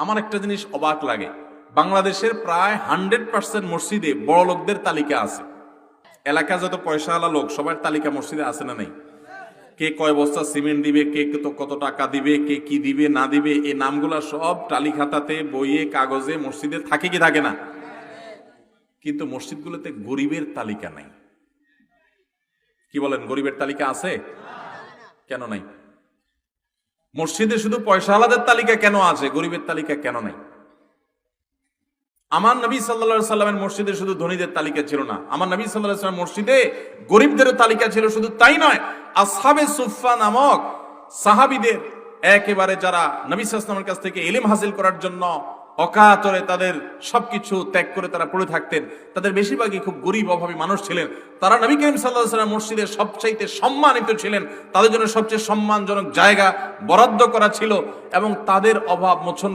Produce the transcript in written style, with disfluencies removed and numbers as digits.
আমার একটা জিনিস অবাক লাগে, বাংলাদেশের প্রায় 100% মসজিদে বড় লোকদের তালিকা আছে। এলাকা যত পয়সাওয়ালা লোক সবার তালিকা মসজিদে আছে না নাই? কে কয় বস্তা সিমেন্ট দিবে, কে কত টাকা দিবে, কে কি দিবে না দিবে, এই নামগুলা সব টালি খাতাতে, বইয়ে, কাগজে মসজিদে থাকে কি থাকে না? কিন্তু মসজিদগুলোতে গরিবের তালিকা নাই। কি বলেন, গরিবের তালিকা আছে? কেন নাই? মসজিদে শুধু পয়সাওয়ালাদের তালিকা কেন আছে, গরিবের তালিকা কেন নাই? আমার নবী সাল্লাল্লাহু আলাইহি সাল্লামের মসজিদে শুধু ধনীদের তালিকা ছিল না, আমার নবী সাল্লাল্লাহু আলাইহি সাল্লামের মসজিদে গরিবদেরও তালিকা ছিল। শুধু তাই নয়, আসহাবে সুফফা নামক সাহাবীদের, একেবারে যারা নবী সাল্লাল্লাহু আলাইহি সাল্লামের কাছ থেকে ইলম হাসিল করার জন্য অকাতরে তাদের সবকিছু ত্যাগ করে তারা পড়ে থাকতেন, তাদের বেশিরভাগই খুব গরিব অভাবী মানুষ ছিলেন। তারা নবী করিম সাল্লাল্লাহু আলাইহি ওয়াসাল্লাম মসজিদে সবচাইতে সম্মানিত ছিলেন, তাদের জন্য সবচেয়ে সম্মানজনক জায়গা বরাদ্দ করা ছিল এবং তাদের অভাব মোচন